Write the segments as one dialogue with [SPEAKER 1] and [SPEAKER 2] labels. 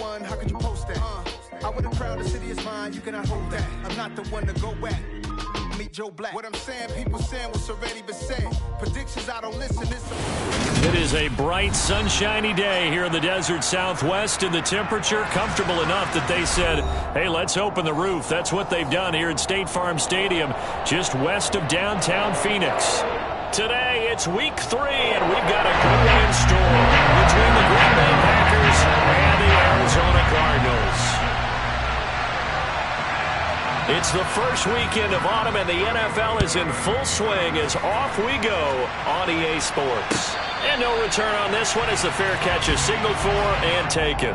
[SPEAKER 1] one, how could you post that? I would have crowned the city is mine, you cannot hold that. I'm not the one to go at. Meet Joe Black. What I'm saying, people saying what's already been said. Predictions, I don't listen.
[SPEAKER 2] It is a bright, sunshiny day here in the desert Southwest, and the temperature comfortable enough that they said, hey, let's open the roof. That's what they've done here at State Farm Stadium, just west of downtown Phoenix. Today, it's week 3, and we've got a good one in store between the Green Bay Packers and the Arizona Cardinals. It's the first weekend of autumn, and the NFL is in full swing as off we go on EA Sports. And no return on this one as the fair catch is signaled for and taken.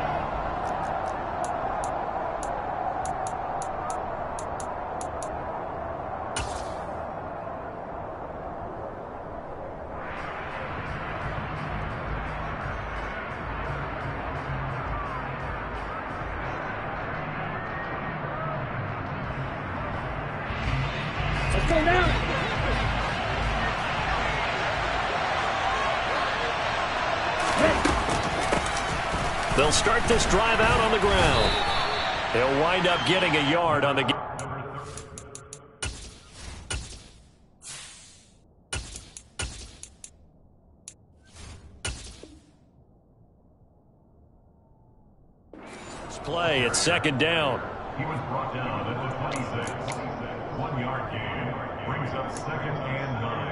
[SPEAKER 2] They'll start this drive out on the ground. They'll wind up getting a yard on the game. Play at second down.
[SPEAKER 3] He was brought down at the 26. 1 yard gain brings up 2nd and 9.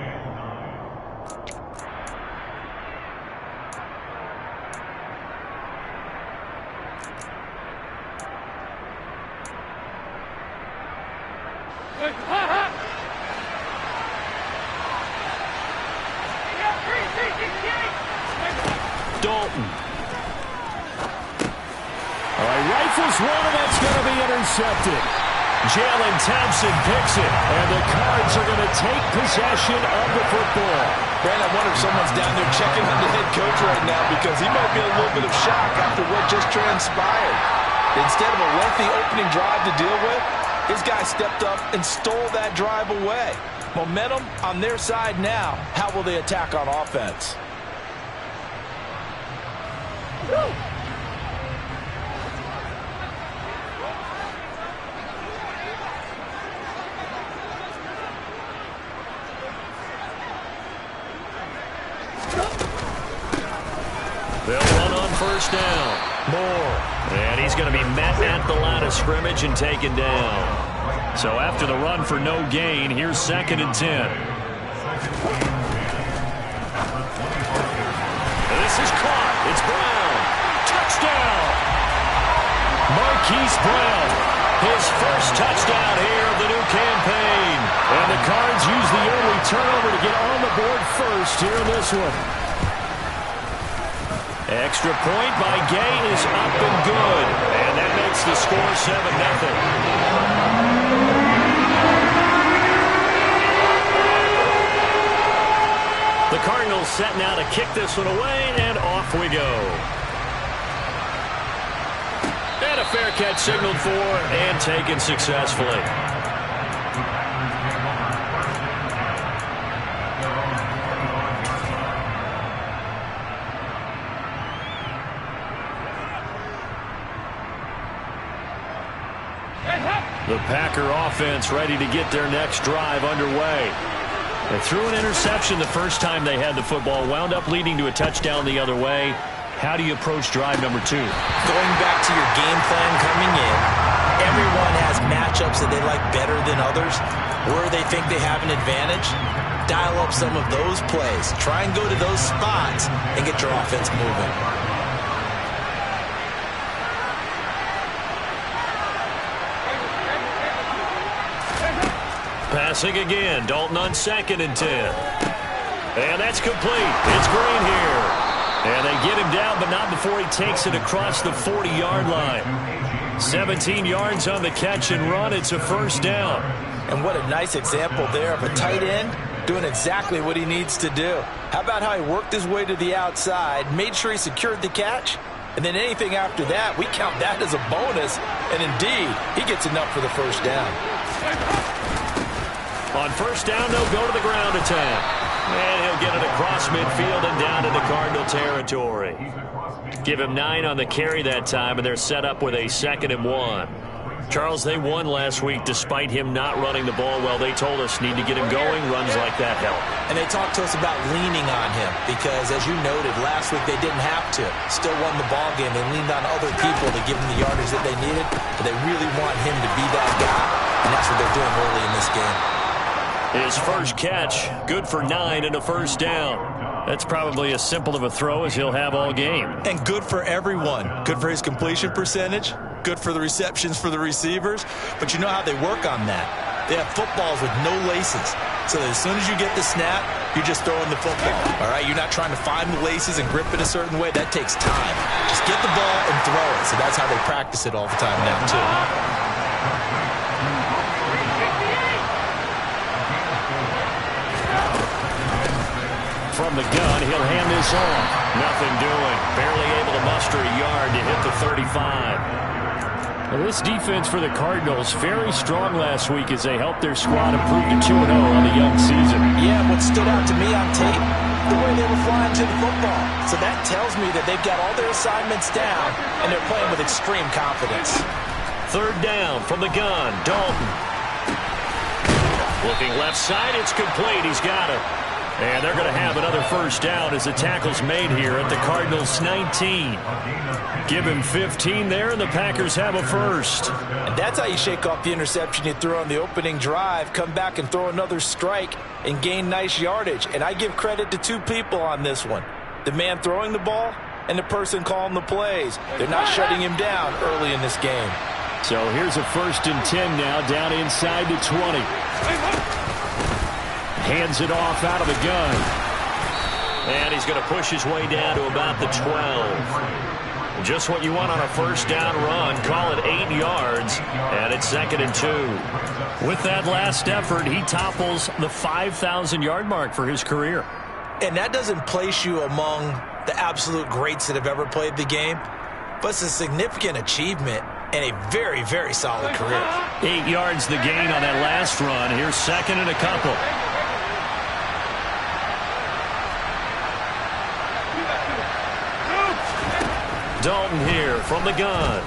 [SPEAKER 2] Dalton. All right, rifles one, and that's going to be intercepted. Jalen Thompson picks it, and the Cards are going to take possession of the football.
[SPEAKER 4] Brandon, I wonder if someone's down there checking on the head coach right now because he might be in a little bit of shock after what just transpired. Instead of a lengthy opening drive to deal with, his guy stepped up and stole that drive away. Momentum on their side now. How will they attack on offense?
[SPEAKER 2] They'll run on first down. Moore. And he's going to be met at the line of scrimmage and taken down. So after the run for no gain, here's 2nd and 10. And this is caught. It's Brown. Touchdown. Marquise Brown. His first touchdown here of the new campaign. And the Cards use the early turnover to get on the board first here in this one. Extra point by Gay is up and good. And that makes the score 7-0. The Cardinals set now to kick this one away, and off we go. And a fair catch signaled for and taken successfully. The Packer offense ready to get their next drive underway. They threw an interception the first time they had the football, wound up leading to a touchdown the other way. How do you approach drive number 2?
[SPEAKER 4] Going back to your game plan coming in, everyone has matchups that they like better than others. Where they think they have an advantage, dial up some of those plays. Try and go to those spots and get your offense moving.
[SPEAKER 2] Passing again. Dalton on 2nd and 10. And that's complete. It's Green here. And they get him down, but not before he takes it across the 40-yard line. 17 yards on the catch and run. It's a first down.
[SPEAKER 4] And what a nice example there of a tight end doing exactly what he needs to do. How about how he worked his way to the outside, made sure he secured the catch, and then anything after that, we count that as a bonus. And indeed, he gets enough for the first down.
[SPEAKER 2] On first down, they'll go to the ground attack. And he'll get it across midfield and down into Cardinal territory. Give him 9 on the carry that time, and they're set up with a 2nd and 1. Charles, they won last week despite him not running the ball well. They told us need to get him going. Runs like that help.
[SPEAKER 4] And they talked to us about leaning on him because, as you noted, last week they didn't have to. Still won the ball game. They leaned on other people to give them the yardage that they needed. But they really want him to be that guy, and that's what they're doing early in this game.
[SPEAKER 2] His first catch, good for 9 and a first down. That's probably as simple of a throw as he'll have all game.
[SPEAKER 4] And good for everyone. Good for his completion percentage. Good for the receptions for the receivers. But you know how they work on that. They have footballs with no laces. So that as soon as you get the snap, you're just throwing the football. All right? You're not trying to find the laces and grip it a certain way. That takes time. Just get the ball and throw it. So that's how they practice it all the time now, too.
[SPEAKER 2] From the gun, he'll hand this off. Nothing doing. Barely able to muster a yard to hit the 35. Now, this defense for the Cardinals, very strong last week as they helped their squad improve to 2-0 on the young season.
[SPEAKER 4] Yeah, what stood out to me on tape, the way they were flying to the football. So that tells me that they've got all their assignments down, and they're playing with extreme confidence.
[SPEAKER 2] 3rd down from the gun. Dalton. Looking left side, it's complete. He's got it. And they're going to have another first down as the tackle's made here at the Cardinals' 19. Give him 15 there, and the Packers have a first.
[SPEAKER 4] And that's how you shake off the interception you threw on the opening drive, come back and throw another strike and gain nice yardage. And I give credit to 2 people on this one. The man throwing the ball and the person calling the plays. They're not shutting him down early in this game.
[SPEAKER 2] So here's a 1st and 10 now, down inside the 20. Hands it off out of the gun. And he's going to push his way down to about the 12. Just what you want on a first down run. Call it 8 yards. And it's 2nd and 2. With that last effort, he topples the 5,000-yard mark for his career.
[SPEAKER 4] And that doesn't place you among the absolute greats that have ever played the game. But it's a significant achievement and a very, very solid career.
[SPEAKER 2] 8 yards the gain on that last run. Here's 2nd and a couple. Dalton here from the gun.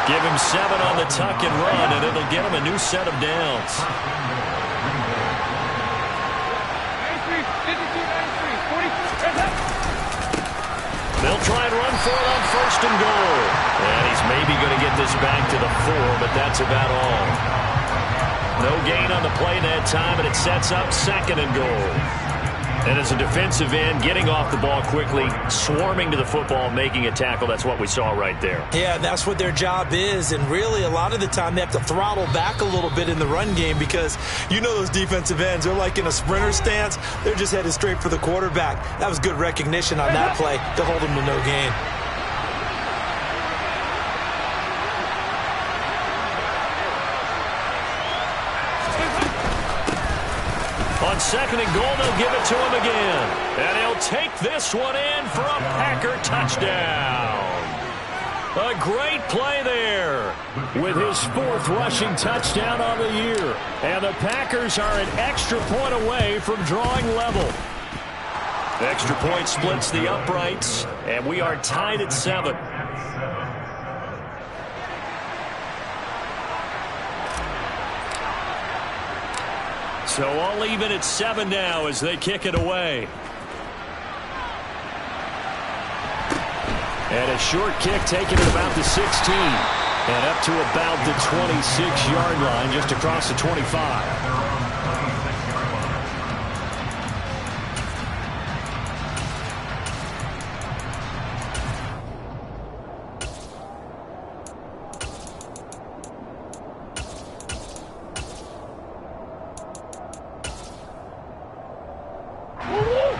[SPEAKER 2] Give him 7 on the tuck and run, and it'll get him a new set of downs. They'll try and run for it on 1st and goal. And he's maybe going to get this back to the 4, but that's about all. No gain on the play that time, and it sets up 2nd and goal. And as a defensive end, getting off the ball quickly, swarming to the football, making a tackle, that's what we saw right there.
[SPEAKER 4] Yeah, that's what their job is. And really, a lot of the time, they have to throttle back a little bit in the run game because you know those defensive ends, they're like in a sprinter stance. They're just headed straight for the quarterback. That was good recognition on that play to hold them to no gain.
[SPEAKER 2] On 2nd and goal, they'll give it to him again. And he'll take this one in for a Packer touchdown. A great play there with his 4th rushing touchdown on the year. And the Packers are an extra point away from drawing level. Extra point splits the uprights, and we are tied at 7. So all even at 7 now as they kick it away. And a short kick taken at about the 16. And up to about the 26-yard line, just across the 25.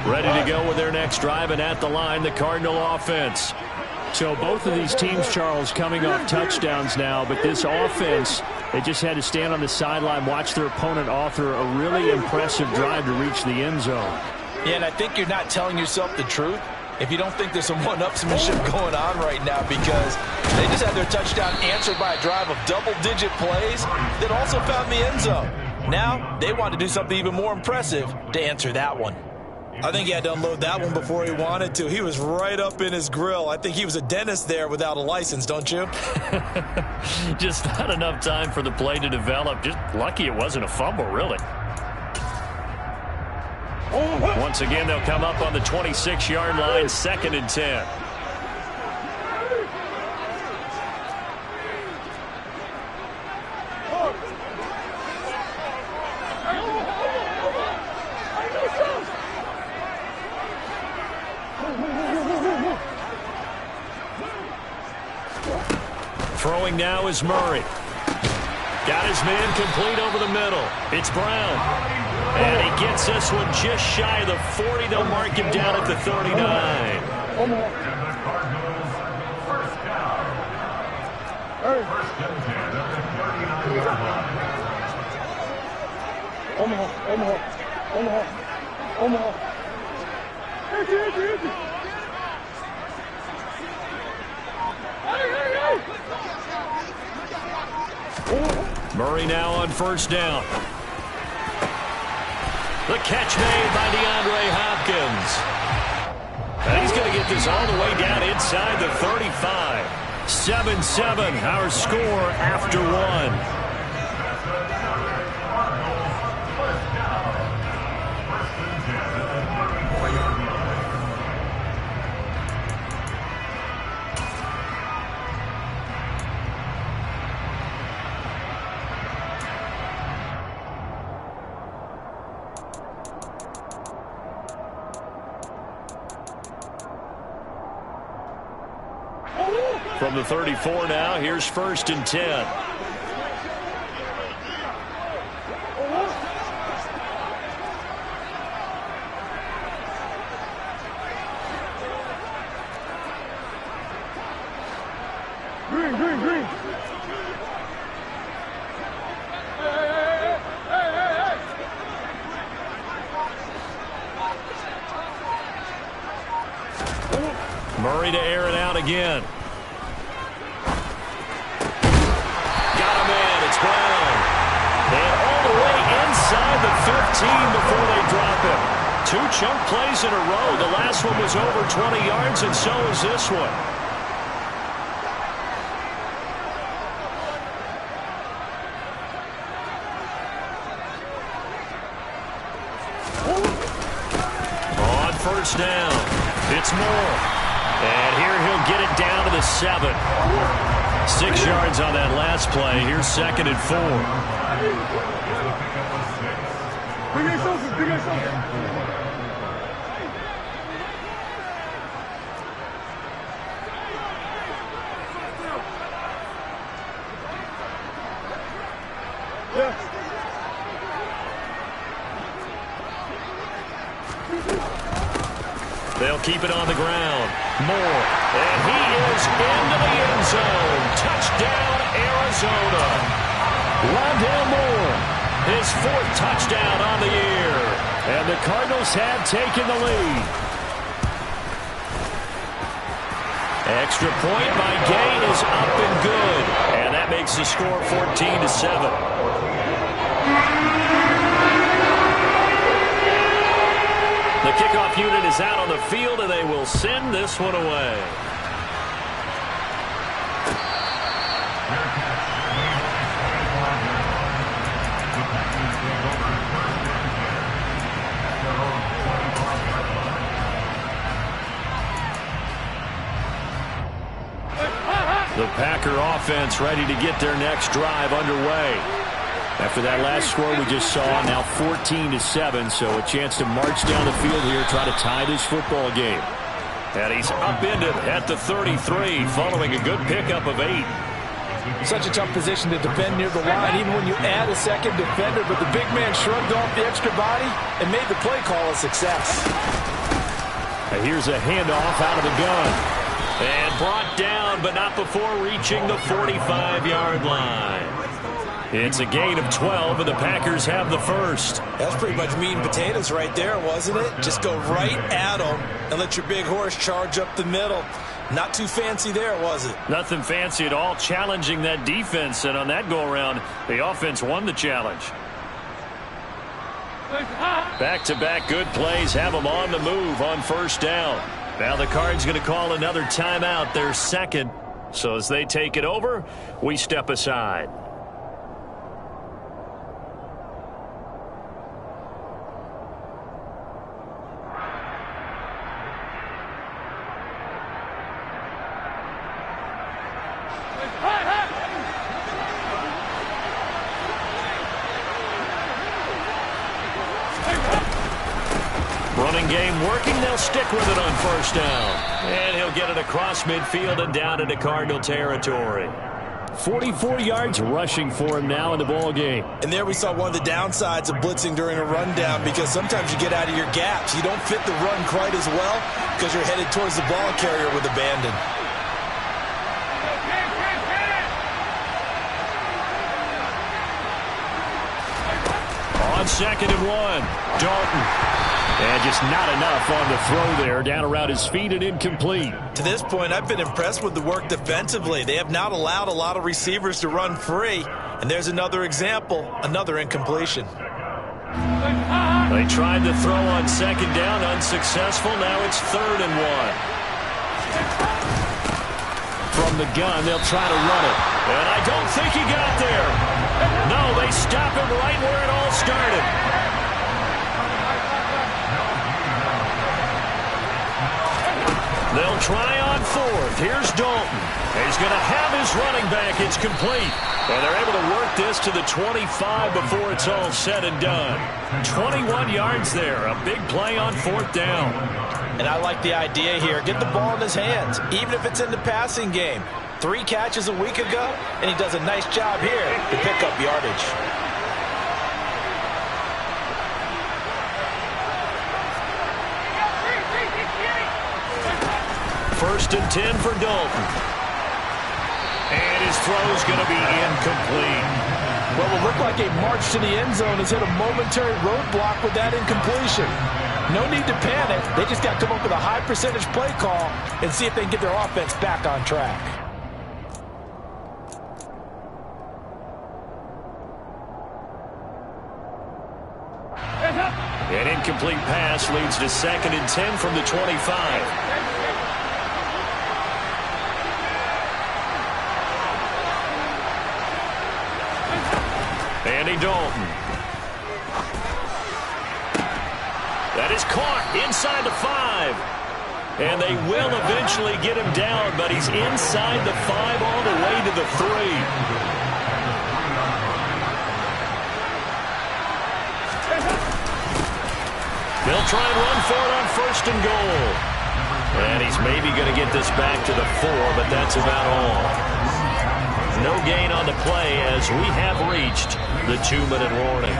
[SPEAKER 2] Ready to go with their next drive, and at the line, the Cardinal offense. So both of these teams, Charles, coming off touchdowns now, but this offense, they just had to stand on the sideline, watch their opponent author a really impressive drive to reach the end zone.
[SPEAKER 4] Yeah, and I think you're not telling yourself the truth if you don't think there's some one-upsmanship going on right now, because they just had their touchdown answered by a drive of double-digit plays that also found the end zone. Now, they want to do something even more impressive to answer that one.
[SPEAKER 5] I think he had to unload that one before he wanted to. He was right up in his grill. I think he was a dentist there without a license, don't you?
[SPEAKER 2] Just not enough time for the play to develop. Just lucky it wasn't a fumble, really. Once again, they'll come up on the 26-yard line, 2nd and 10. Throwing now is Murray. Got his man complete over the middle. It's Brown. And he gets this one just shy of the 40. They'll mark him down at the 39.
[SPEAKER 3] And the Cardinals, first down. First and 10 at the 39-yard line.
[SPEAKER 2] Murray now on first down. The catch made by DeAndre Hopkins. And he's going to get this all the way down inside the 35. 7-7, our score after one. From the 34 now, here's 1st and 10. Green. Murray to air it out again. Brown. And all the way inside the 15 before they drop him. 2 chunk plays in a row. The last one was over 20 yards, and so is this one. On first down, it's Moore. And here he'll get it down to the 7. 6 yards on that last play. Here's 2nd and 4. They'll keep it on the ground. Moore. And he is into the end zone. Touchdown, Arizona. Rondale Moore, his 4th touchdown on the year. And the Cardinals have taken the lead. Extra point by Gay is up and good. And that makes the score 14-7. The kickoff unit is out on the field, and they will send this one away. The Packer offense ready to get their next drive underway. After that last score we just saw, now 14-7, so a chance to march down the field here, try to tie this football game. And he's upended at the 33, following a good pickup of 8.
[SPEAKER 4] Such a tough position to defend near the line, even when you add a second defender, but the big man shrugged off the extra body and made the play call a success.
[SPEAKER 2] And here's a handoff out of the gun. And brought down, but not before reaching the 45-yard line. It's a gain of 12, and the Packers have the first.
[SPEAKER 5] That's pretty much meat and potatoes right there, wasn't it? Just go right at them and let your big horse charge up the middle. Not too fancy there, was it?
[SPEAKER 2] Nothing fancy at all, challenging that defense, and on that go-around, the offense won the challenge. Back-to-back good plays have them on the move on first down. Now the Cards going to call another timeout, their second. So as they take it over, we step aside. Running game working. They'll stick with it on first down. And he'll get it across midfield and down into Cardinal territory. 44 yards rushing for him now in the ball game.
[SPEAKER 5] And there we saw one of the downsides of blitzing during a rundown, because sometimes you get out of your gaps. You don't fit the run quite as well because you're headed towards the ball carrier with abandon.
[SPEAKER 2] On 2nd and 1, Dalton. And just not enough on the throw there. Down around his feet and incomplete.
[SPEAKER 5] To this point, I've been impressed with the work defensively. They have not allowed a lot of receivers to run free. And there's another example, another incompletion.
[SPEAKER 2] They tried to throw on 2nd down, unsuccessful. Now it's 3rd and 1. From the gun, they'll try to run it. And I don't think he got there. No, they stop him right where it all started. They'll try on 4th. Here's Dalton. He's going to have his running back. It's complete. And they're able to work this to the 25 before it's all said and done. 21 yards there. A big play on 4th down.
[SPEAKER 5] And I like the idea here. Get the ball in his hands, even if it's in the passing game. 3 catches a week ago, and he does a nice job here to pick up yardage.
[SPEAKER 2] First and 10 for Dalton. And his throw's going to be incomplete.
[SPEAKER 5] Well, it will look like a march to the end zone has hit a momentary roadblock with that incompletion. No need to panic. They just got to come up with a high percentage play call and see if they can get their offense back on track.
[SPEAKER 2] An incomplete pass leads to 2nd and 10 from the 25. Andy Dalton. That is caught inside the 5. And they will eventually get him down, but he's inside the 5 all the way to the 3. They'll try and run for it on 1st and goal. And he's maybe going to get this back to the 4, but that's about all. No gain on the play as we have reached the 2-minute warning.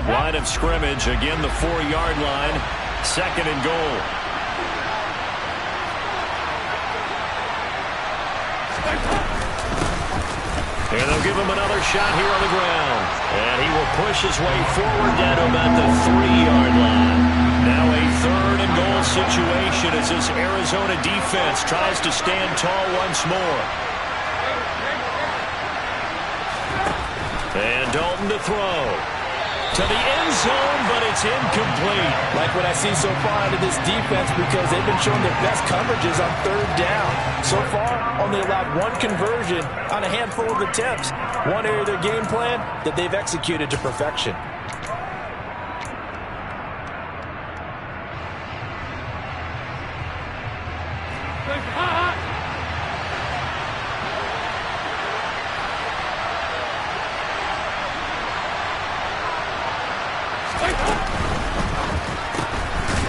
[SPEAKER 2] Line of scrimmage, again the 4-yard line, 2nd and goal. And they'll give him another shot here on the ground. And he will push his way forward down to about the 3-yard line. Now a 3rd and goal situation as this Arizona defense tries to stand tall once more. And Dalton to throw. To the end zone, but it's incomplete.
[SPEAKER 5] Like what I see so far out of this defense, because they've been showing their best coverages on 3rd down. So far, only allowed 1 conversion on a handful of attempts. One area of their game plan that they've executed to perfection.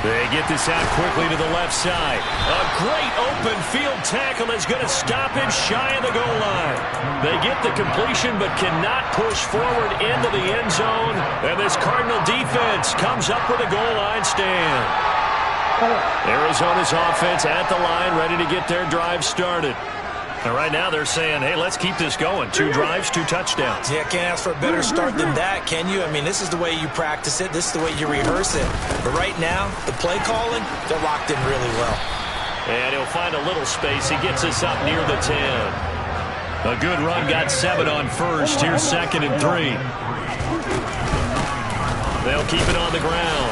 [SPEAKER 2] They get this out quickly to the left side. A great open field tackle is going to stop him shy of the goal line. They get the completion but cannot push forward into the end zone. And this Cardinal defense comes up with a goal line stand. Arizona's offense at the line, ready to get their drive started. And right now they're saying, hey, let's keep this going. 2 drives, 2 touchdowns.
[SPEAKER 5] Yeah, can't ask for a better start than that, can you? I mean, this is the way you practice it. This is the way you rehearse it. But right now, the play calling, they're locked in really well.
[SPEAKER 2] And he'll find a little space. He gets us up near the 10. A good run, got 7 on first. Here's 2nd and 3. They'll keep it on the ground.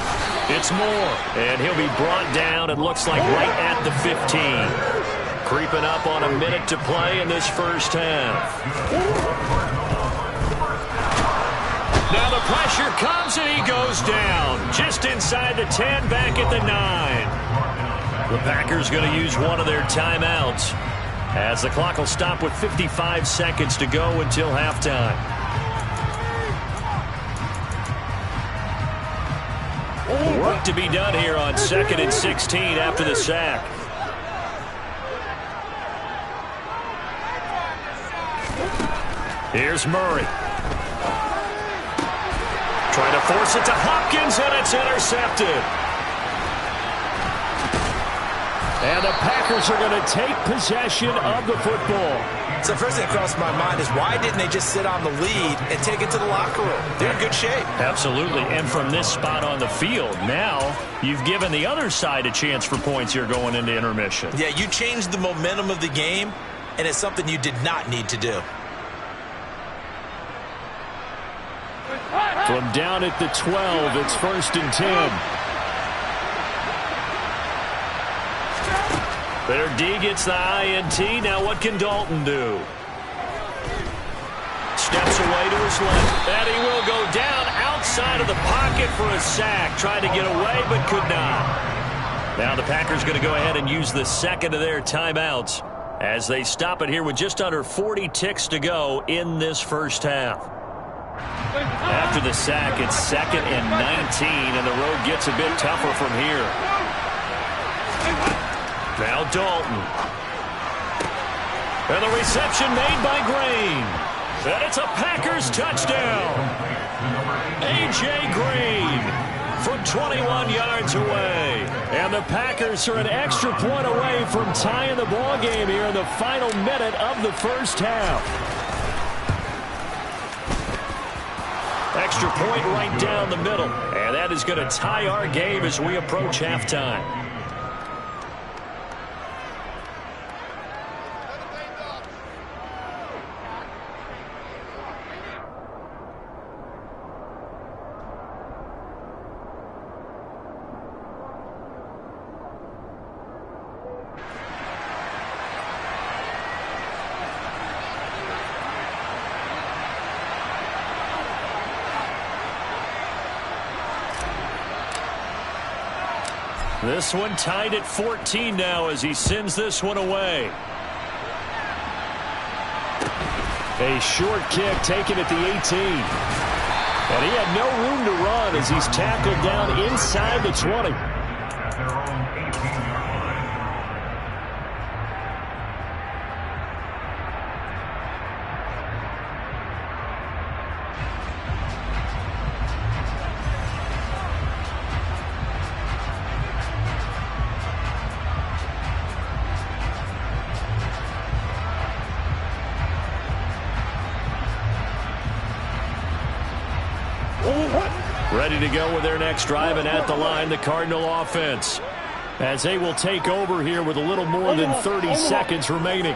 [SPEAKER 2] It's Moore. And he'll be brought down, it looks like right at the 15. Creeping up on a minute to play in this first half. Now the pressure comes and he goes down. Just inside the 10, back at the 9. The Packers going to use one of their timeouts as the clock will stop with 55 seconds to go until halftime. Work to be done here on 2nd and 16 after the sack. Here's Murray. Trying to force it to Hopkins, and it's intercepted. And the Packers are going to take possession of the football.
[SPEAKER 5] So the first thing that crossed my mind is why didn't they just sit on the lead and take it to the locker room? They're in good shape.
[SPEAKER 2] Absolutely. And from this spot on the field, now you've given the other side a chance for points here going into intermission.
[SPEAKER 5] Yeah, you changed the momentum of the game, and it's something you did not need to do.
[SPEAKER 2] From down at the 12, it's 1st and 10. Their D gets the INT. Now what can Dalton do? Steps away to his left. And he will go down outside of the pocket for a sack. Tried to get away but could not. Now the Packers going to go ahead and use the 2nd of their timeouts as they stop it here with just under 40 ticks to go in this first half. After the sack, it's 2nd and 19, and the road gets a bit tougher from here. Now Dalton. And the reception made by Green. And it's a Packers touchdown. A.J. Green from 21 yards away. And the Packers are an extra point away from tying the ball game here in the final minute of the first half. Extra point right down the middle. And that is going to tie our game as we approach halftime. This one tied at 14 now as he sends this one away. A short kick taken at the 18. And he had no room to run as he's tackled down inside the 20.
[SPEAKER 3] At their own 18-yard line.
[SPEAKER 2] Ready to go with their next drive, and at the line, the Cardinal offense, as they will take over here with a little more than 30 seconds remaining.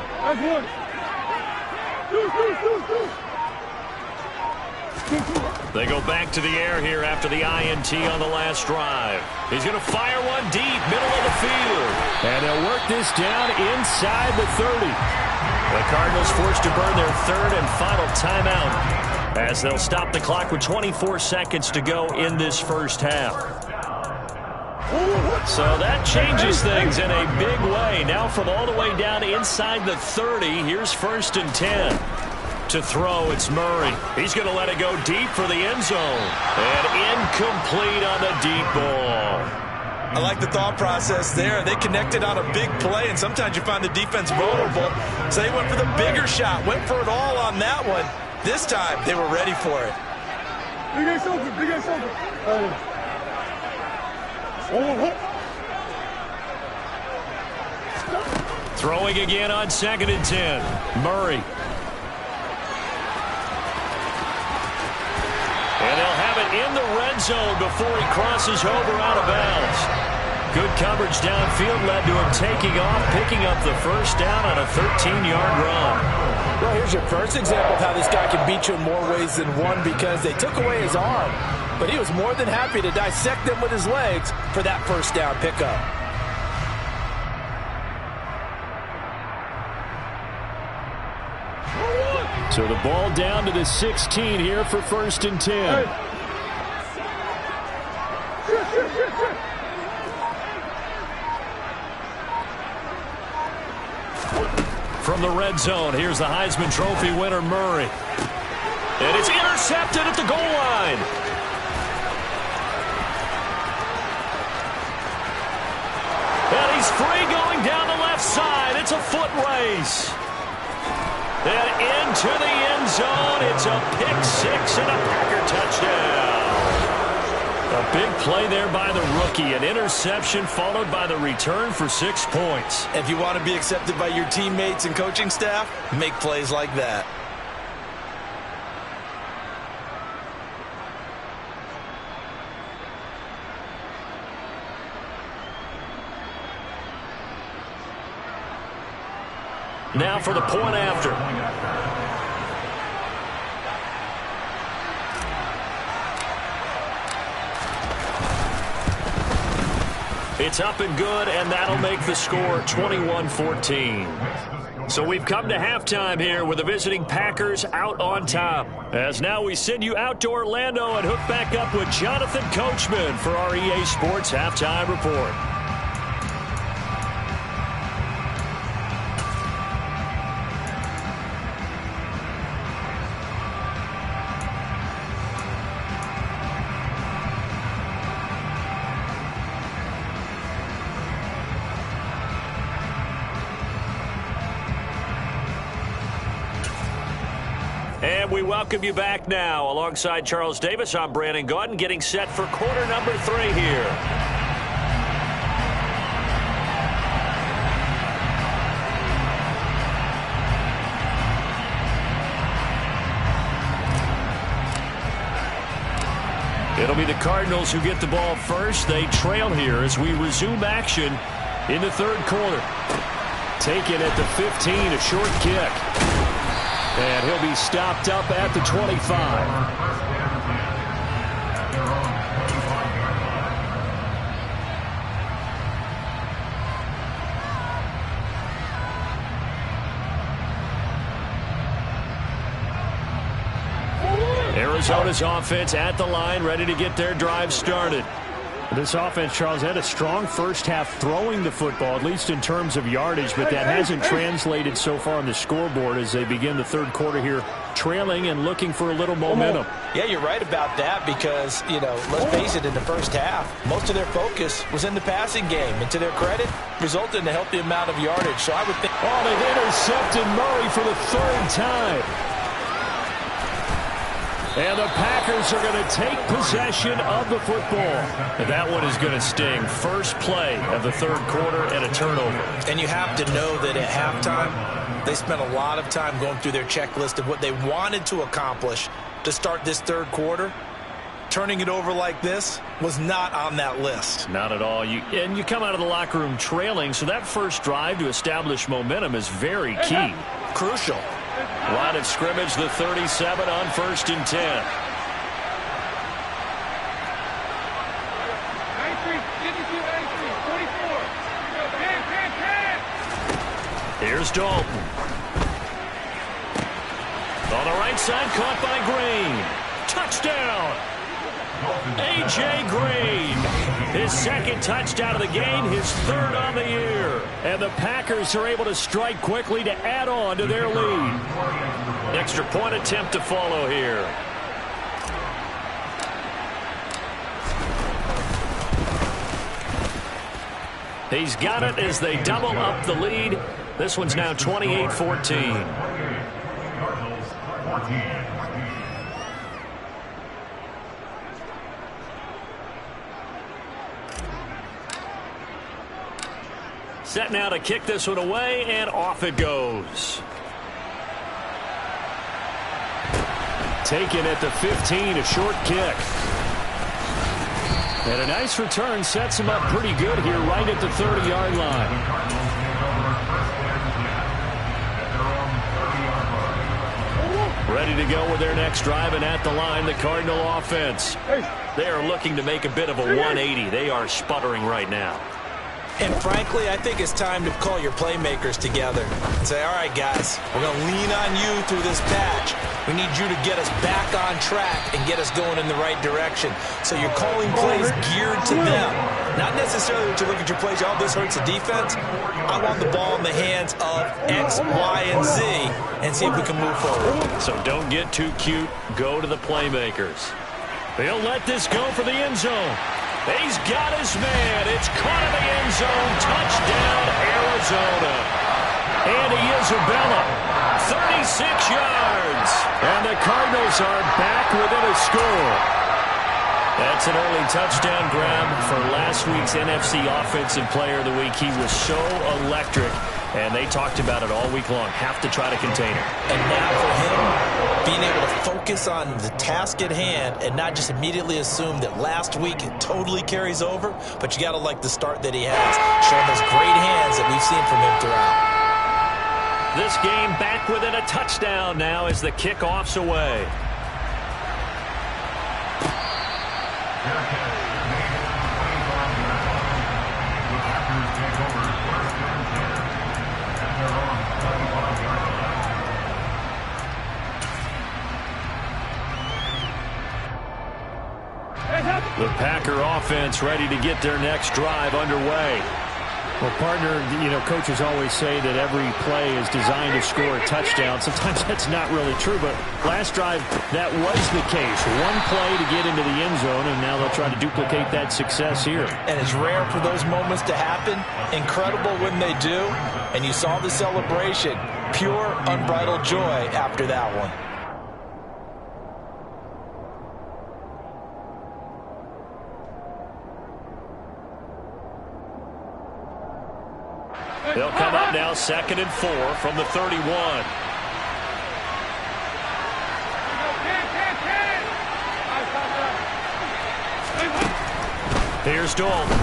[SPEAKER 2] They go back to the air here after the INT on the last drive. He's going to fire one deep, middle of the field. And they'll work this down inside the 30. The Cardinals forced to burn their 3rd and final timeout as they'll stop the clock with 24 seconds to go in this first half. So that changes things in a big way. Now from all the way down inside the 30, here's 1st and 10. To throw, it's Murray. He's going to let it go deep for the end zone. And incomplete on the deep ball.
[SPEAKER 4] I like the thought process there. They connected on a big play, and sometimes you find the defense vulnerable. So they went for the bigger shot, went for it all on that one. This time, they were ready for it.
[SPEAKER 6] Big ass open, big ass open.
[SPEAKER 2] Throwing again on 2nd and 10. Murray. And they'll have it in the red zone before he crosses over out of bounds. Good coverage downfield led to him taking off, picking up the first down on a 13-yard run.
[SPEAKER 5] Well, here's your first example of how this guy can beat you in more ways than one, because they took away his arm, but he was more than happy to dissect them with his legs for that first down pickup.
[SPEAKER 2] So the ball down to the 16 here for 1st and 10. From the red zone, here's the Heisman Trophy winner, Murray. And it's intercepted at the goal line. And he's free going down the left side. It's a foot race. And into the end zone, it's a pick six and a Packer touchdown. A big play there by the rookie. An interception followed by the return for 6 points.
[SPEAKER 4] If you want to be accepted by your teammates and coaching staff, make plays like that.
[SPEAKER 2] Now for the point after. It's up and good, and that'll make the score 21-14. So we've come to halftime here with the visiting Packers out on top. As now we send you out to Orlando and hook back up with Jonathan Coachman for our EA Sports Halftime Report. And we welcome you back now. Alongside Charles Davis, I'm Brandon Gaudin, getting set for quarter number 3 here. It'll be the Cardinals who get the ball first. They trail here as we resume action in the third quarter. Taken at the 15, a short kick. And he'll be stopped up at the 25. Arizona's offense at the line, ready to get their drive started. This offense, Charles, had a strong first half throwing the football, at least in terms of yardage, but that hasn't translated so far on the scoreboard as they begin the third quarter here, trailing and looking for a little momentum.
[SPEAKER 5] Yeah, you're right about that because, you know, let's face it, in the first half, most of their focus was in the passing game. And to their credit, resulted in a healthy amount of yardage. So I would think...
[SPEAKER 2] Oh, they've intercepted Murray for the 3rd time. And the Packers are going to take possession of the football. And that one is going to sting. First play of the third quarter and a turnover.
[SPEAKER 5] And you have to know that at halftime, they spent a lot of time going through their checklist of what they wanted to accomplish to start this third quarter. Turning it over like this was not on that list.
[SPEAKER 2] Not at all. And you come out of the locker room trailing, so that first drive to establish momentum is very key.
[SPEAKER 5] Crucial.
[SPEAKER 2] Line of scrimmage, the 37 on 1st and 10. Here's Dalton. On the right side, caught by Green. Touchdown! A.J. Green. His 2nd touchdown of the game, his 3rd on the year. And the Packers are able to strike quickly to add on to their lead. Extra point attempt to follow here. He's got it as they double up the lead. This one's now 28-14.
[SPEAKER 3] Cardinals 14.
[SPEAKER 2] Set now to kick this one away, and off it goes. Taken at the 15, a short kick. And a nice return sets him up pretty good here right at the 30-yard line. Ready to go with their next drive, and at the line, the Cardinal offense. They are looking to make a bit of a 180. They are sputtering right now.
[SPEAKER 5] And frankly, I think it's time to call your playmakers together and say, all right, guys, we're going to lean on you through this patch. We need you to get us back on track and get us going in the right direction. So you're calling plays geared to them. Not necessarily that you look at your plays, oh, this hurts the defense. I want the ball in the hands of X, Y, and Z and see if we can move forward.
[SPEAKER 2] So don't get too cute. Go to the playmakers. They'll let this go for the end zone. He's got his man. It's caught in the end zone. Touchdown, Arizona. Andy Isabella, 36 yards. And the Cardinals are back within a score. That's an early touchdown grab for last week's NFC Offensive Player of the Week. He was so electric, and they talked about it all week long. Have to try to contain him. And
[SPEAKER 5] now for him, being able to focus on the task at hand and not just immediately assume that last week it totally carries over, but you got to like the start that he has, showing those great hands that we've seen from him throughout.
[SPEAKER 2] This game back within a touchdown now as the kickoff's away. The Packer offense ready to get their next drive underway.
[SPEAKER 7] Well, partner, coaches always say that every play is designed to score a touchdown. Sometimes that's not really true, but last drive, that was the case. One play to get into the end zone, and now they'll try to duplicate that success here.
[SPEAKER 5] And it's rare for those moments to happen. Incredible when they do. And you saw the celebration. Pure, unbridled joy after that one.
[SPEAKER 2] They'll come up now 2nd and 4 from the 31. Here's Dalton.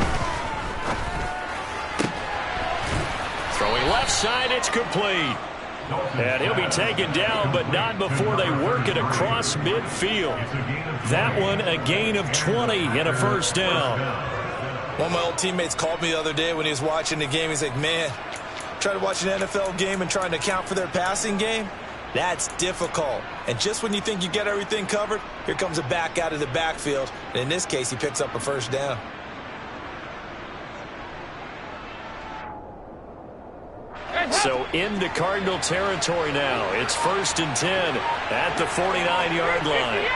[SPEAKER 2] Throwing left side, it's complete. And he'll be taken down, but not before they work it across midfield. That one a gain of 20 and a first down.
[SPEAKER 5] One of my old teammates called me the other day when he was watching the game. He's like, man, trying to watch an NFL game and trying to account for their passing game, that's difficult. And just when you think you get everything covered, here comes a back out of the backfield. And in this case, he picks up a first down.
[SPEAKER 2] So into Cardinal territory now. It's 1st and 10 at the 49-yard line.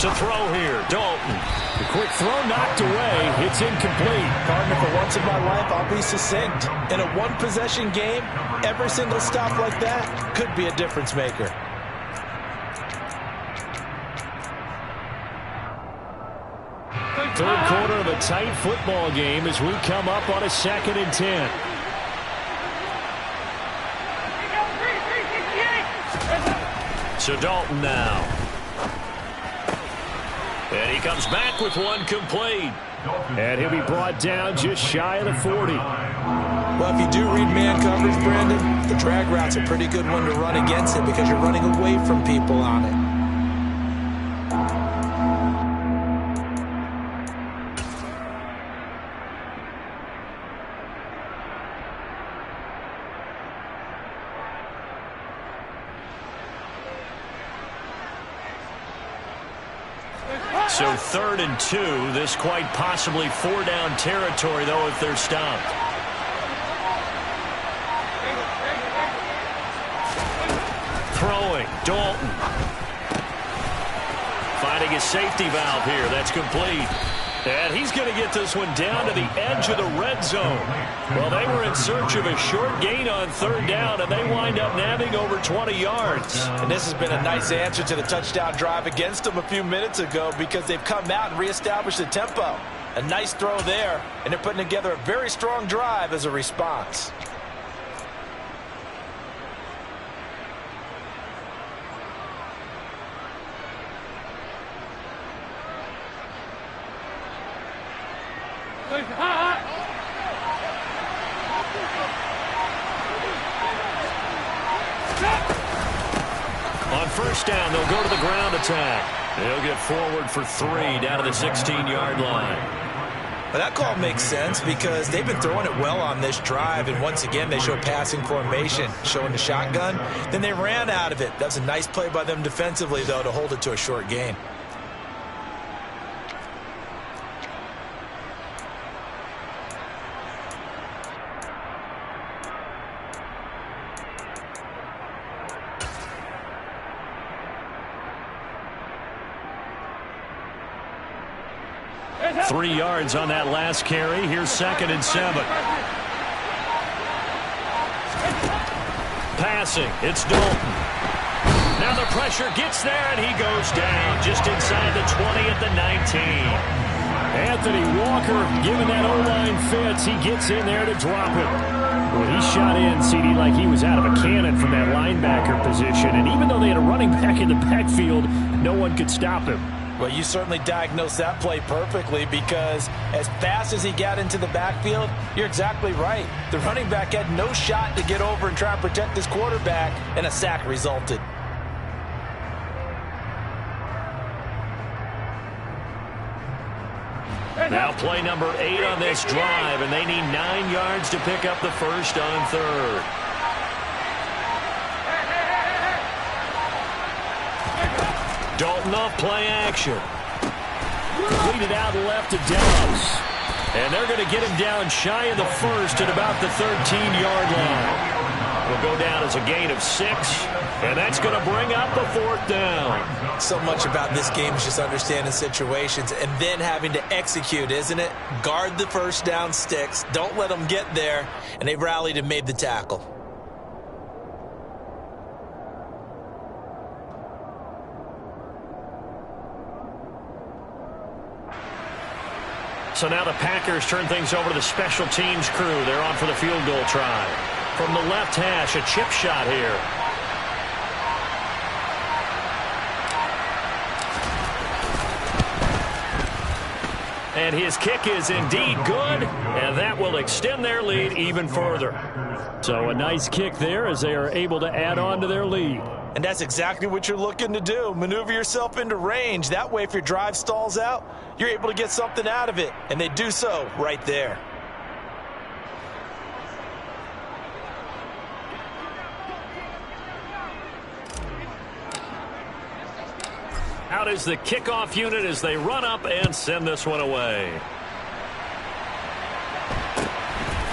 [SPEAKER 2] To throw here, Dalton.
[SPEAKER 7] The quick throw knocked away. It's incomplete.
[SPEAKER 5] Partner, for once in my life, I'll be succinct. In a one-possession game, every single stop like that could be a difference maker.
[SPEAKER 7] Third quarter of a tight football game as we come up on a 2nd and 10.
[SPEAKER 2] So Dalton now. And he comes back with one complete.
[SPEAKER 7] And he'll be brought down just shy of the 40.
[SPEAKER 5] Well, if you do read man coverage, Brandon, the drag route's a pretty good one to run against it because you're running away from people on it.
[SPEAKER 2] So 3rd and 2. This quite possibly 4-down territory, though, if they're stopped. Throwing, Dalton. Finding his safety valve here. That's complete. And he's going to get this one down to the edge of the red zone. Well, they were in search of a short gain on third down, and they wind up nabbing over 20 yards.
[SPEAKER 5] And this has been a nice answer to the touchdown drive against them a few minutes ago because they've come out and reestablished the tempo. A nice throw there, and they're putting together a very strong drive as a response.
[SPEAKER 2] On first down, they'll go to the ground attack. They'll get forward for 3 down to the 16-yard line.
[SPEAKER 5] Well, that call makes sense because they've been throwing it well on this drive, and once again they show passing formation, showing the shotgun. Then they ran out of it. That's a nice play by them defensively, though, to hold it to a short gain.
[SPEAKER 2] Three yards on that last carry. Here's 2nd and 7. Passing. It's Dalton. Now the pressure gets there, and he goes down just inside the 20 at the 19.
[SPEAKER 7] Anthony Walker giving that O-line fits. He gets in there to drop it. Well, he shot in, CD, like he was out of a cannon from that linebacker position. And even though they had a running back in the backfield, no one could stop him.
[SPEAKER 5] Well, you certainly diagnosed that play perfectly because as fast as he got into the backfield, you're exactly right. The running back had no shot to get over and try and protect his quarterback, and a sack resulted.
[SPEAKER 2] Now play number 8 on this drive, and they need 9 yards to pick up the first on third. Dalton off play action. Completed out left to Dallas. And they're going to get him down shy of the first at about the 13-yard line. Will go down as a gain of 6, and that's going to bring up a 4th down.
[SPEAKER 5] So much about this game is just understanding situations and then having to execute, isn't it? Guard the first down sticks. Don't let them get there. And they rallied and made the tackle.
[SPEAKER 2] So now the Packers turn things over to the special teams crew. They're on for the field goal try. From the left hash, a chip shot here. And his kick is indeed good, and that will extend their lead even further.
[SPEAKER 7] So a nice kick there as they are able to add on to their lead.
[SPEAKER 5] And that's exactly what you're looking to do. Maneuver yourself into range. That way, if your drive stalls out, you're able to get something out of it. And they do so right there.
[SPEAKER 2] Out is the kickoff unit as they run up and send this one away.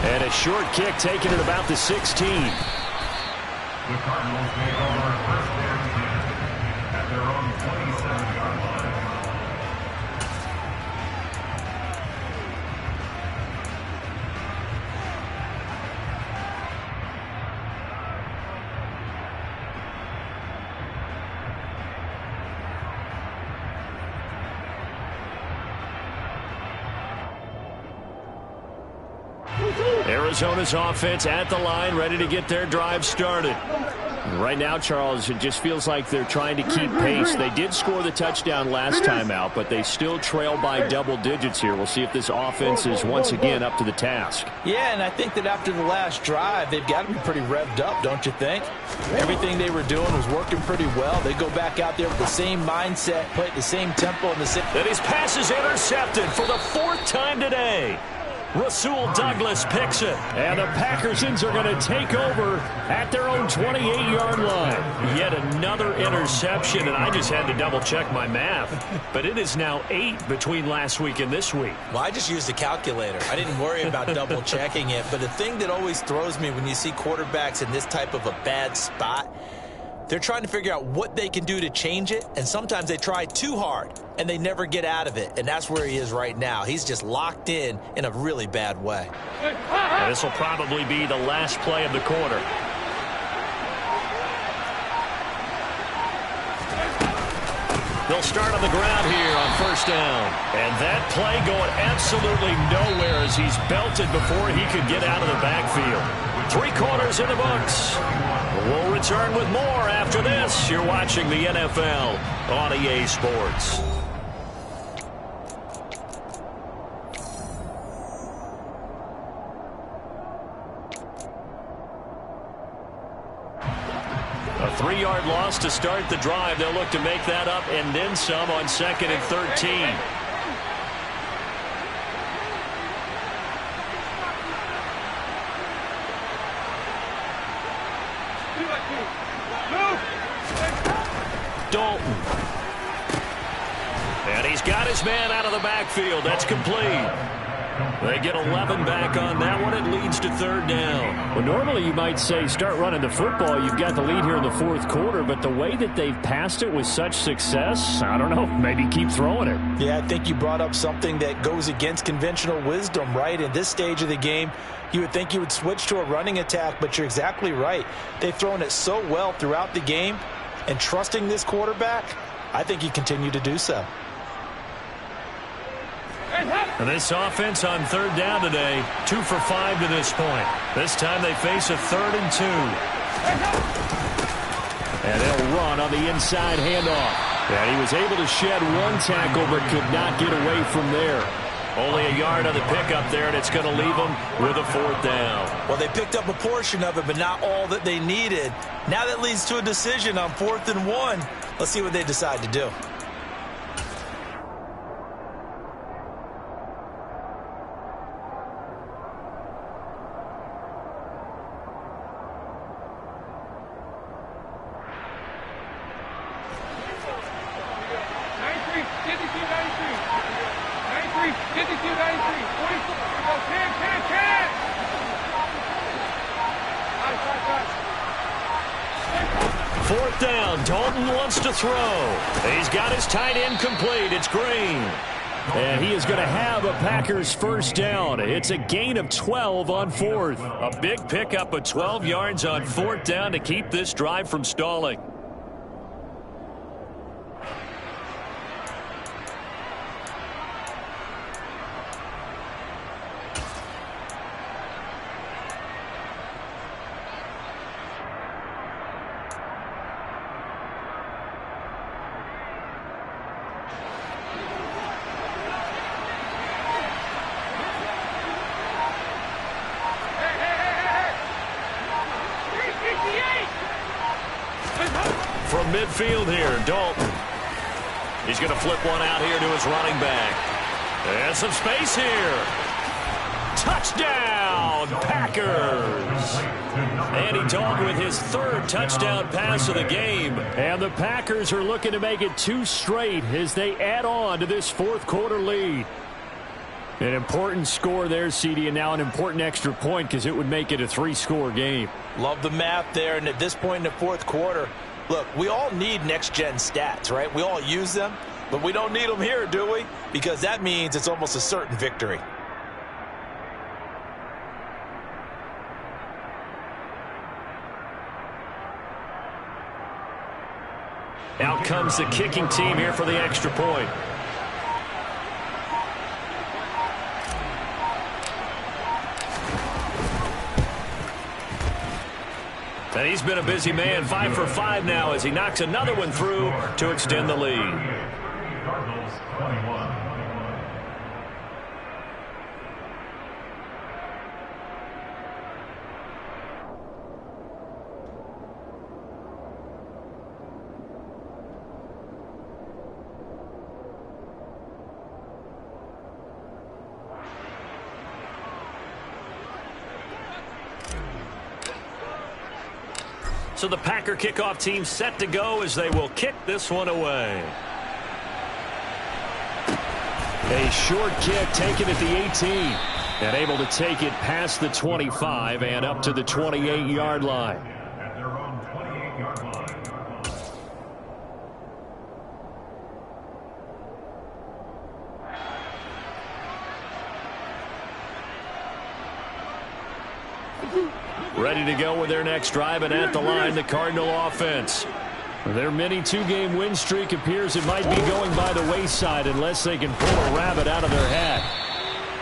[SPEAKER 7] And a short kick taken at about the 16.
[SPEAKER 3] The Cardinals make over first and 10 at their own 27-yard line.
[SPEAKER 2] Arizona's offense at the line, ready to get their drive started.
[SPEAKER 7] Right now, Charles, it just feels like they're trying to keep pace. They did score the touchdown last time out, but they still trail by double digits here. We'll see if this offense is once again up to the task.
[SPEAKER 5] Yeah, and I think that after the last drive, they've got to be pretty revved up, don't you think? Everything they were doing was working pretty well. They go back out there with the same mindset, play at the same tempo. And
[SPEAKER 2] his pass is intercepted for the 4th time today. Rasul Douglas picks it.
[SPEAKER 7] And the Packersons are going to take over at their own 28-yard line.
[SPEAKER 2] Yet another interception, and I just had to double-check my math. But it is now 8 between last week and this week.
[SPEAKER 5] Well, I just used a calculator. I didn't worry about double-checking it. But the thing that always throws me when you see quarterbacks in this type of a bad spot, They're trying to figure out what they can do to change it, and sometimes they try too hard, and they never get out of it, and that's where he is right now. He's just locked in a really bad way.
[SPEAKER 2] And this will probably be the last play of the quarter. They'll start on the ground here on first down. And that play going absolutely nowhere as he's belted before he could get out of the backfield. 3 quarters in the books. We'll return with more after this. You're watching the NFL on EA Sports. A 3-yard loss to start the drive. They'll look to make that up and then some on 2nd and 13. Dalton. And he's got his man out of the backfield. That's complete. They get 11 back on that one. It leads to 3rd down.
[SPEAKER 7] Well, normally you might say start running the football. You've got the lead here in the 4th quarter, but the way that they've passed it with such success, I don't know, maybe keep throwing it.
[SPEAKER 5] Yeah, I think you brought up something that goes against conventional wisdom, right? In this stage of the game, you would think you would switch to a running attack, but you're exactly right. They've thrown it so well throughout the game, and trusting this quarterback, I think you continue to do so.
[SPEAKER 2] And this offense on 3rd down today, 2 for 5 to this point. This time they face a 3rd and 2.
[SPEAKER 7] And they'll run on the inside handoff. And he was able to shed 1 tackle but could not get away from there.
[SPEAKER 2] Only a yard on the pickup there, and it's going to leave them with a 4th down.
[SPEAKER 5] Well, they picked up a portion of it, but not all that they needed. Now that leads to a decision on 4th and 1. Let's see what they decide to do.
[SPEAKER 2] Fourth down. Dalton wants to throw. He's got his tight end complete. It's Green.
[SPEAKER 7] And he is going to have a Packers first down. It's a gain of 12 on 4th.
[SPEAKER 2] A big pickup of 12 yards on 4th down to keep this drive from stalling. From midfield here, Dalton. He's going to flip one out here to his running back. And some space here. Touchdown, Packers. Andy Dalton with his 3rd touchdown pass of the game.
[SPEAKER 7] And the Packers are looking to make it 2 straight as they add on to this 4th quarter lead. An important score there, CD, and now an important extra point because it would make it a 3-score game.
[SPEAKER 5] Love the math there, and at this point in the 4th quarter, look, we all need next-gen stats, right? We all use them, but we don't need them here, do we? Because that means it's almost a certain victory.
[SPEAKER 2] Out comes the kicking team here for the extra point. And he's been a busy man, 5 for 5 now as he knocks another one through to extend the lead.
[SPEAKER 3] Cardinals 21.
[SPEAKER 2] So the Packer kickoff team set to go as they will kick this one away.
[SPEAKER 7] A short kick taken at the 18. And able to take it past the 25 and up to the 28-yard line.
[SPEAKER 3] At their own 28-yard line.
[SPEAKER 2] Ready to go with their next drive, and at the line, the Cardinal offense. Their mini two-game win streak appears it might be going by the wayside unless they can pull a rabbit out of their hat.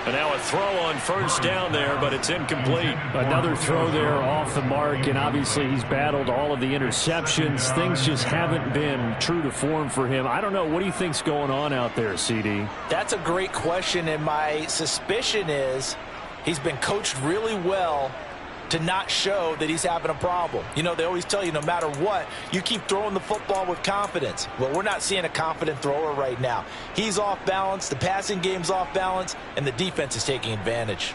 [SPEAKER 2] And now a throw on first down there, but it's incomplete. Another throw there off the mark, and obviously he's battled all of the interceptions. Things just haven't been true to form for him. I don't know. What do you think's going on out there, CD?
[SPEAKER 5] That's a great question, and my suspicion is he's been coached really well to not show that he's having a problem. You know, they always tell you no matter what, you keep throwing the football with confidence. Well, we're not seeing a confident thrower right now. He's off balance, the passing game's off balance, and the defense is taking advantage.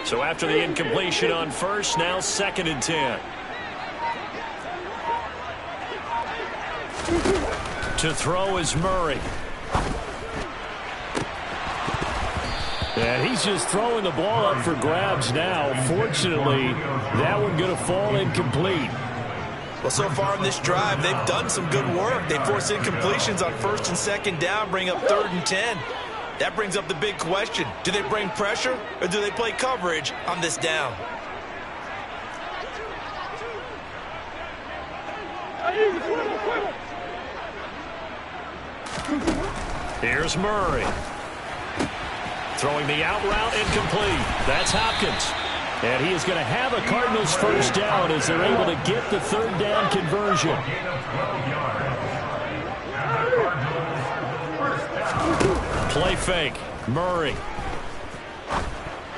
[SPEAKER 2] So after the incompletion on first, now 2nd and 10. To throw is Murray. And he's just throwing the ball up for grabs now. Fortunately, that one going to fall incomplete.
[SPEAKER 5] Well, so far in this drive, they've done some good work. They force incompletions on 1st and 2nd down, bring up 3rd and 10. That brings up the big question. Do they bring pressure or do they play coverage on this down?
[SPEAKER 2] Here's Murray. Throwing the out route, incomplete. That's Hopkins. And he is going to have a Cardinals first down as they're able to get the 3rd down conversion. Play fake. Murray.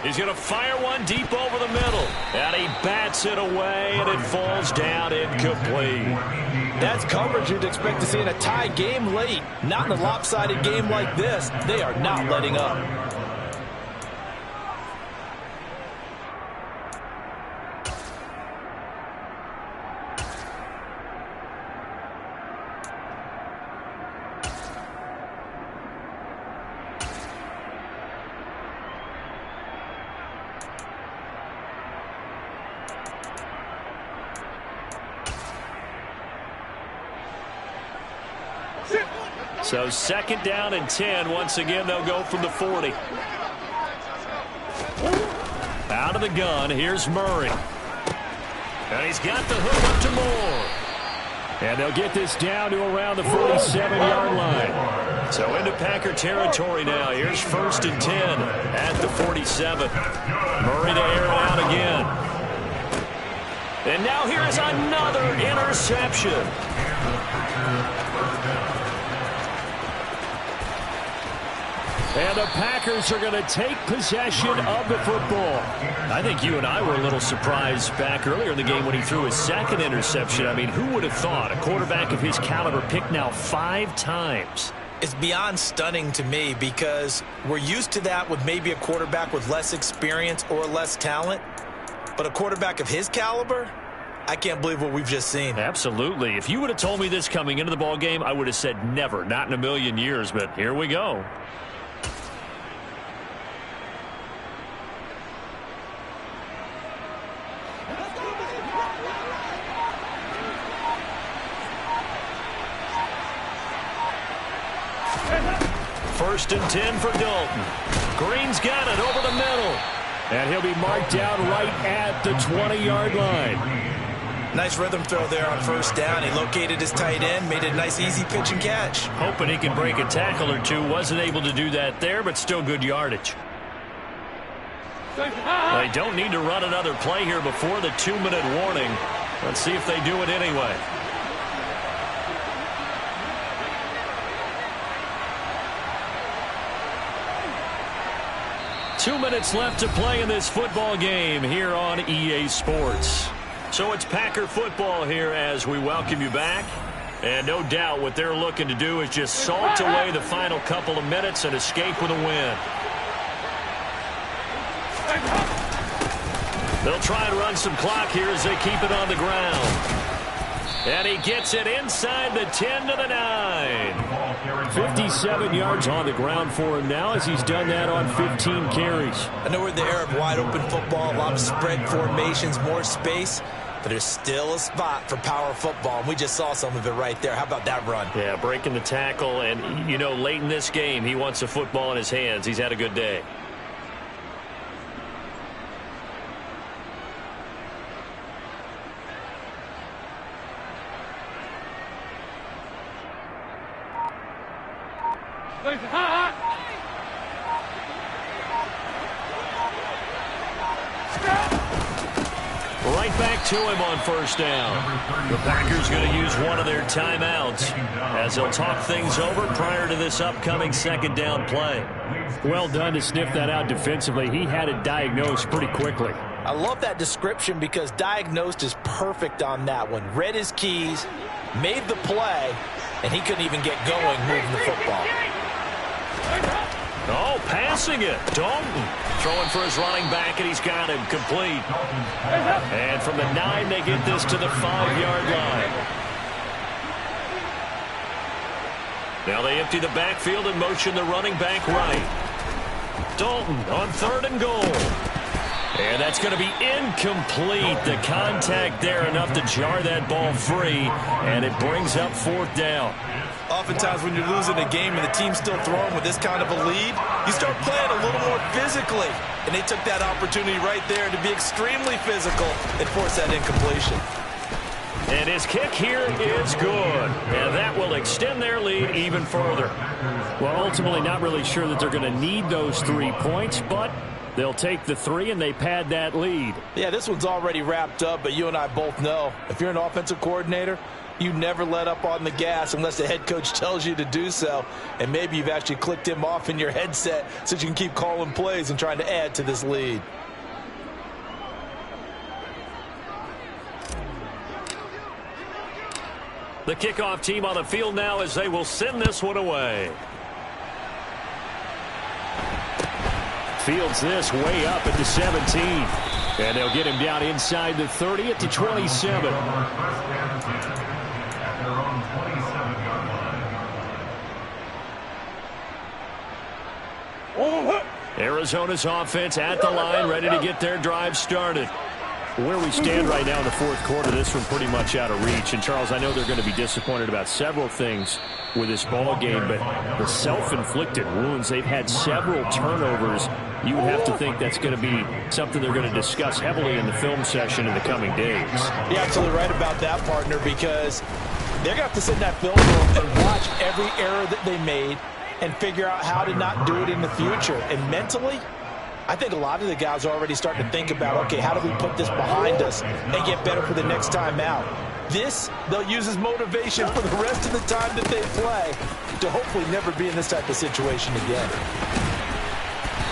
[SPEAKER 2] He's going to fire one deep over the middle. And he bats it away, and it falls down incomplete.
[SPEAKER 5] That's coverage you'd expect to see in a tie game late. Not in a lopsided game like this. They are not letting up.
[SPEAKER 2] So 2nd down and 10. Once again, they'll go from the 40. Out of the gun, here's Murray. And he's got the hook up to Moore. And they'll get this down to around the 47-yard line. So into Packer territory now. Here's 1st and 10 at the 47. Murray to air it out again. And now here is another interception. And the Packers are going to take possession of the football. I think you and I were a little surprised back earlier in the game when he threw his 2nd interception. I mean, who would have thought a quarterback of his caliber picked now 5 times?
[SPEAKER 5] It's beyond stunning to me because we're used to that with maybe a quarterback with less experience or less talent. But a quarterback of his caliber, I can't believe what we've just seen.
[SPEAKER 2] Absolutely. If you would have told me this coming into the ball game, I would have said never, not in a million years. But here we go. First and 10 for Dalton. Green's got it over the middle. And he'll be marked down right at the 20-yard line.
[SPEAKER 5] Nice rhythm throw there on 1st down. He located his tight end, made a nice easy pitch and catch.
[SPEAKER 2] Hoping he can break a tackle or two. Wasn't able to do that there, but still good yardage. They don't need to run another play here before the 2-minute warning. Let's see if they do it anyway. Two minutes left to play in this football game here on EA Sports. So it's Packer football here as we welcome you back. And no doubt what they're looking to do is just salt away the final couple of minutes and escape with a win. They'll try and run some clock here as they keep it on the ground. And he gets it inside the 10 to the 9. 57 yards on the ground for him now as he's done that on 15 carries.
[SPEAKER 5] I know we're in the era of wide open football, a lot of spread formations, more space, but there's still a spot for power football, and we just saw some of it right there. How about that run?
[SPEAKER 2] Yeah, breaking the tackle, and, you know, late in this game, he wants the football in his hands. He's had a good day. right back to him on first down. The Packers going to use one of their timeouts as they'll talk things over prior to this upcoming second down play.
[SPEAKER 7] Well done to sniff that out defensively. He had it diagnosed pretty quickly.
[SPEAKER 5] I love that description because diagnosed is perfect on that one. Read his keys, made the play, and he couldn't even get going moving the football.
[SPEAKER 2] Oh, passing it. Dalton throwing for his running back, and he's got him complete. And from the 9, they get this to the 5-yard line. Now they empty the backfield and motion the running back right. Dalton on 3rd and goal. And that's going to be incomplete. The contact there enough to jar that ball free, and it brings up 4th down.
[SPEAKER 4] Oftentimes when you're losing a game and the team's still throwing with this kind of a lead, you start playing a little more physically. And they took that opportunity right there to be extremely physical and force that incompletion.
[SPEAKER 2] And his kick here is good. And that will extend their lead even further.
[SPEAKER 7] Well, ultimately not really sure that they're going to need those 3 points, but they'll take the 3 and they pad that lead.
[SPEAKER 5] Yeah, this one's already wrapped up, but you and I both know if you're an offensive coordinator, you never let up on the gas unless the head coach tells you to do so. And maybe you've actually clicked him off in your headset so you can keep calling plays and trying to add to this lead.
[SPEAKER 2] The kickoff team on the field now as they will send this one away.
[SPEAKER 7] Fields this way up at the 17. And they'll get him down inside the 30 at the 27.
[SPEAKER 2] Arizona's offense at the line, ready to get their drive started.
[SPEAKER 7] Where we stand right now in the 4th quarter, this one pretty much out of reach. And, Charles, I know they're going to be disappointed about several things with this ball game, but the self-inflicted wounds, they've had several turnovers. You would have to think that's going to be something they're going to discuss heavily in the film session in the coming days.
[SPEAKER 5] You're absolutely right about that, partner, because they're going to have to sit in that film room and watch every error that they made and figure out how to not do it in the future. And mentally, I think a lot of the guys are already starting to think about, okay, how do we put this behind us and get better for the next time out? This, they'll use as motivation for the rest of the time that they play to hopefully never be in this type of situation again.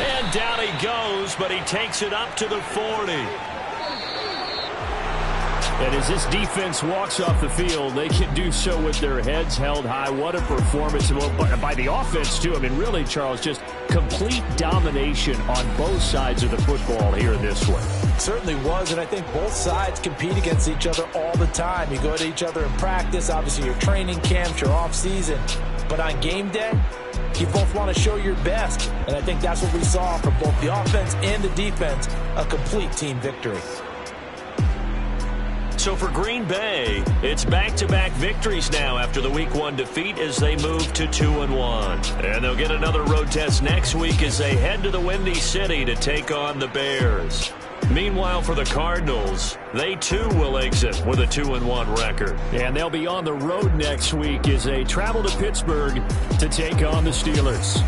[SPEAKER 2] And down he goes, but he takes it up to the 40.
[SPEAKER 7] And as this defense walks off the field, they can do so with their heads held high. What a performance by the offense, too. I mean, really, Charles, just complete domination on both sides of the football here this one.
[SPEAKER 5] Certainly was, and I think both sides compete against each other all the time. You go at each other in practice, obviously your training camps, your off-season. But on game day, you both want to show your best. And I think that's what we saw from both the offense and the defense, a complete team victory.
[SPEAKER 2] So for Green Bay, it's back-to-back victories now after the Week 1 defeat as they move to 2-1. And they'll get another road test next week as they head to the Windy City to take on the Bears. Meanwhile, for the Cardinals, they too will exit with a 2-1 record.
[SPEAKER 7] And they'll be on the road next week as they travel to Pittsburgh to take on the Steelers.